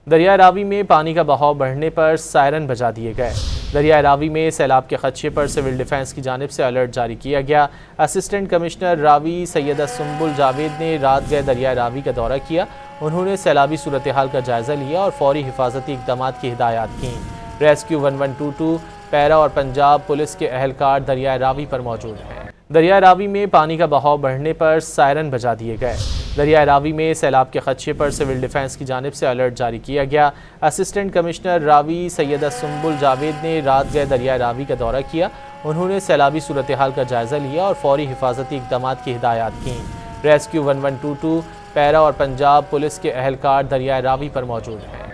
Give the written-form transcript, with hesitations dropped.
दरिया रावी में पानी का बहाव बढ़ने पर सायरन बजा दिए गए। दरिया रावी में सैलाब के खदशे पर सिविल डिफेंस की जानिब से अलर्ट जारी किया गया। असिस्टेंट कमिश्नर रावी सैयदा सुंबुल जावेद ने रात गए दरिया रावी का दौरा किया। उन्होंने सैलाबी सूरत हाल का जायजा लिया और फौरी हिफाजती इक़दाम की हिदायत की। रेस्क्यू 1122, पैरा और पंजाब पुलिस के अहलकार दरिया रावी पर मौजूद हैं। दरिया रावी में पानी का बहाव बढ़ने पर सायरन बजा दिए गए। दरिया रावी में सैलाब के खदशे पर सिविल डिफेंस की जानिब से अलर्ट जारी किया गया। असिस्टेंट कमिश्नर रावी सैयदा सुंबुल जावेद ने रात गए दरिया रावी का दौरा किया। उन्होंने सैलाबी सूरत हाल का जायजा लिया और फौरी हिफाजती इक़दाम की हिदायत की। रेस्क्यू 1122, पैरा और पंजाब पुलिस के अहलकार दरिया रावी पर मौजूद हैं।